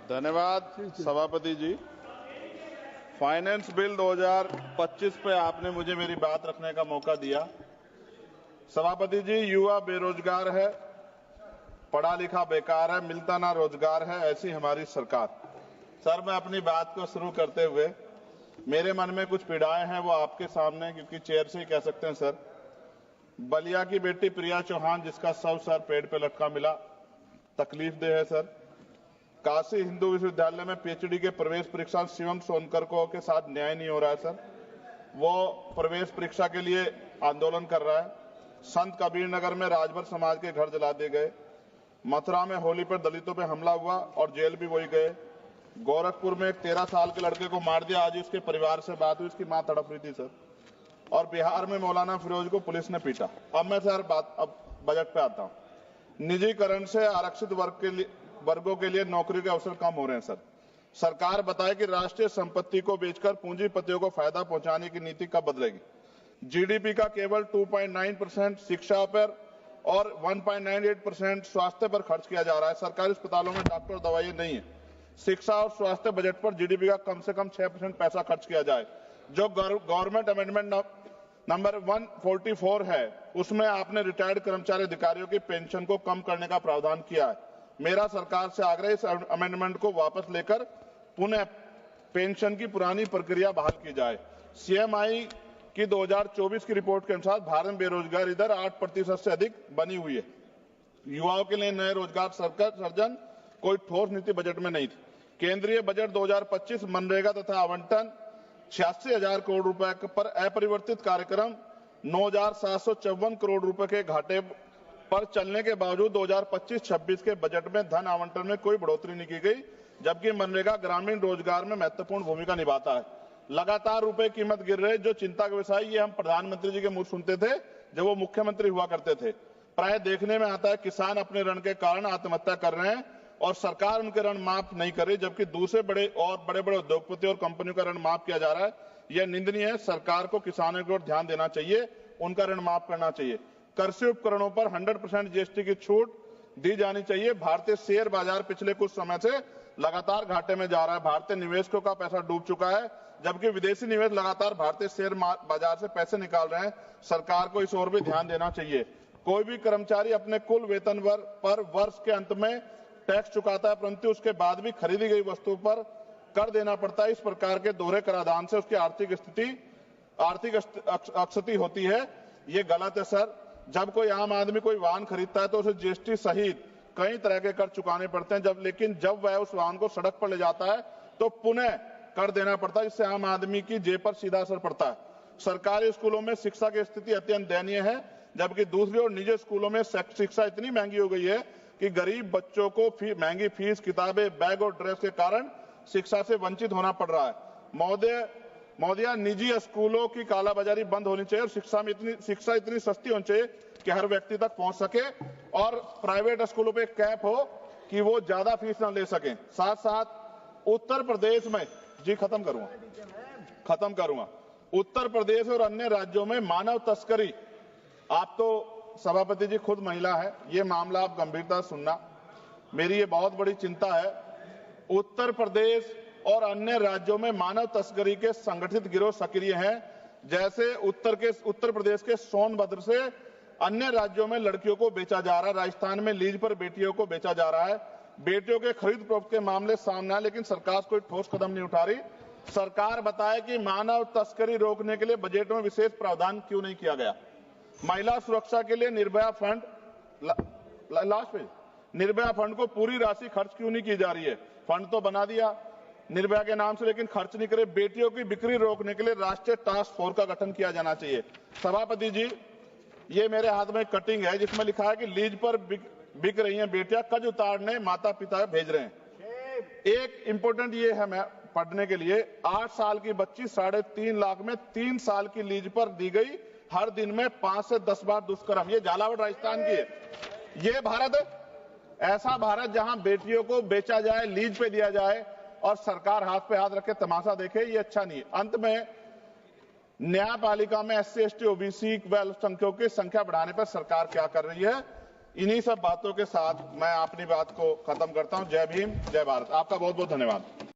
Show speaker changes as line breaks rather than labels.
धन्यवाद सभापति जी। Finance bill 2025 पे आपने मुझे मेरी बात रखने का मौका दिया। सभापति जी, युवा बेरोजगार है, पढ़ा लिखा बेकार है, मिलता ना रोजगार है, ऐसी हमारी सरकार। सर, मैं अपनी बात को शुरू करते हुए मेरे मन में कुछ पीड़ाएं हैं, वो आपके सामने क्योंकि चेयर से ही कह सकते हैं। सर, बलिया की बेटी प्रिया चौहान जिसका शव सर पेड़ पे लटका मिला, तकलीफ दे है। सर, काशी हिंदू विश्वविद्यालय में पीएचडी के प्रवेश परीक्षा शिवम सोनकर को के साथ न्याय नहीं हो रहा है। सर, वो प्रवेश परीक्षा के लिए आंदोलन कर रहा है। संत कबीर नगर में राजभर समाज के घर जला दिए गए। मथुरा में होली पर दलितों पे हमला हुआ और जेल भी वही गए। गोरखपुर में एक 13 साल के लड़के को मार दिया। आज उसके परिवार से बात हुई, उसकी मां तड़प रही थी। सर, और बिहार में मौलाना फिरोज को पुलिस ने पीटा। अब मैं सर अब बजट पे आता हूं। निजीकरण से आरक्षित वर्गों के लिए नौकरी के अवसर कम हो रहे हैं। सर, सरकार बताए कि राष्ट्रीय संपत्ति को बेचकर पूंजीपतियों को फायदा पहुंचाने की नीति कब बदलेगी। जीडीपी का केवल 2.9% शिक्षा पर और 1.98% स्वास्थ्य पर खर्च किया जा रहा है। सरकारी अस्पतालों में डॉक्टर और दवाइयां नहीं है। शिक्षा और स्वास्थ्य बजट पर जीडीपी का कम से कम 6% पैसा खर्च किया जाए। जो गवर्नमेंट अमेंडमेंट नंबर 144 है, उसमें आपने रिटायर्ड कर्मचारी अधिकारियों की पेंशन को कम करने का प्रावधान किया है। मेरा सरकार से आग्रह, इस अमेंडमेंट को वापस लेकर पुनः पेंशन की पुरानी प्रक्रिया बहाल की जाए। सीएमआई की 2024 की रिपोर्ट के अनुसार भारत में बेरोजगारी दर 8% से अधिक बनी हुई है। युवाओं के लिए नए रोजगार सृजन कोई ठोस नीति बजट में नहीं थी। केंद्रीय बजट 2025 मनरेगा तथा आवंटन 86,000 करोड़ रुपए पर अपरिवर्तित कार्यक्रम 9,754 करोड़ रुपए के घाटे पर चलने के बावजूद 2025-26 के बजट में धन आवंटन में कोई बढ़ोतरी नहीं की गई, जबकि मनरेगा ग्रामीण रोजगार में महत्वपूर्ण भूमिका निभाता है। लगातार रुपए कीमत गिर रही, जो चिंता का विषय, ये हम प्रधानमंत्री जी के मुंह सुनते थे जब वो मुख्यमंत्री हुआ करते थे। प्राय देखने में आता है किसान अपने ऋण के कारण आत्महत्या कर रहे हैं और सरकार उनके ऋण माफ नहीं कर रही, जबकि दूसरे बड़े बड़े उद्योगपति और कंपनियों का ऋण माफ किया जा रहा है। यह निंदनीय है। सरकार को किसानों की ओर ध्यान देना चाहिए, उनका ऋण माफ करना चाहिए। कृषि उपकरणों पर 100% जीएसटी की छूट दी जानी चाहिए। भारतीय शेयर बाजार पिछले कुछ समय से लगातार घाटे में जा रहा है। भारतीय निवेशकों का पैसा डूब चुका है, जबकि विदेशी निवेश लगातार भारतीय शेयर बाजार से पैसे निकाल रहे हैं। सरकार को इस ओर भी ध्यान देना चाहिए। कोई भी कर्मचारी अपने कुल वेतन पर वर्ष के अंत में टैक्स चुकाता है, परंतु उसके बाद भी खरीदी गई वस्तु पर कर देना पड़ता है। इस प्रकार के दोहरे कराधान से उसकी आर्थिक अक्षति होती है। ये गलत है। सर, जब कोई आम आदमी कोई वाहन खरीदता है तो उसे जीएसटी सहित कई तरह के कर चुकाने पड़ते हैं, लेकिन जब वह उस वाहन को सड़क पर ले जाता है तो पुनः कर देना पड़ता है, जिससे आम आदमी की जेब पर सीधा असर पड़ता है। सरकारी स्कूलों में शिक्षा की स्थिति अत्यंत दयनीय है, जबकि दूसरी ओर निजी स्कूलों में शिक्षा इतनी महंगी हो गई है कि गरीब बच्चों को महंगी फीस, किताबें, बैग और ड्रेस के कारण शिक्षा से वंचित होना पड़ रहा है। महोदया, निजी स्कूलों की कालाबाजारी बंद होनी चाहिए और शिक्षा इतनी सस्ती होनी चाहिए कि हर व्यक्ति तक पहुंच सके, और प्राइवेट स्कूलों पे कैप हो कि वो ज्यादा फीस ना ले सकें। साथ साथ उत्तर प्रदेश में, जी खत्म करूंगा, उत्तर प्रदेश और अन्य राज्यों में मानव तस्करी, आप तो सभापति जी खुद महिला है, ये मामला आप गंभीरता से सुनना, मेरी ये बहुत बड़ी चिंता है। उत्तर प्रदेश और अन्य राज्यों में मानव तस्करी के संगठित गिरोह सक्रिय हैं। जैसे उत्तर प्रदेश के सोनभद्र से अन्य राज्यों में लड़कियों को बेचा जा रहा है। राजस्थान में लीज पर बेटियों को बेचा जा रहा है। बेटियों के खरीद फरोख्त के मामले सामने आए, लेकिन सरकार कोई ठोस कदम नहीं उठा रही। सरकार बताए कि मानव तस्करी रोकने के लिए बजट में विशेष प्रावधान क्यों नहीं किया गया। महिला सुरक्षा के लिए Nirbhaya fund, last page, Nirbhaya fund को पूरी राशि खर्च क्यों नहीं की जा रही है। फंड तो बना दिया निर्भया के नाम से, लेकिन खर्च नहीं करे। बेटियों की बिक्री रोकने के लिए राष्ट्रीय टास्क फोर्स का गठन किया जाना चाहिए। सभापति जी, ये मेरे हाथ में कटिंग है जिसमें लिखा है कि लीज पर बिक रही हैं बेटियां, कर्ज उतारने माता पिता भेज रहे हैं। एक इंपोर्टेंट ये है मैं पढ़ने के लिए, 8 साल की बच्ची 3.5 लाख में 3 साल की लीज पर दी गई, हर दिन में 5 से 10 बार दुष्कर्म। ये झालावाड़ राजस्थान की है। ये भारत है, ऐसा भारत जहां बेटियों को बेचा जाए, लीज पे दिया जाए और सरकार हाथ पे हाथ रखे तमाशा देखे, ये अच्छा नहीं है। अंत में न्यायपालिका में SC, ST, OBC व अल्पसंख्यकों की संख्या बढ़ाने पर सरकार क्या कर रही है, इन्हीं सब बातों के साथ मैं अपनी बात को खत्म करता हूं। जय भीम, जय भारत। आपका बहुत बहुत धन्यवाद।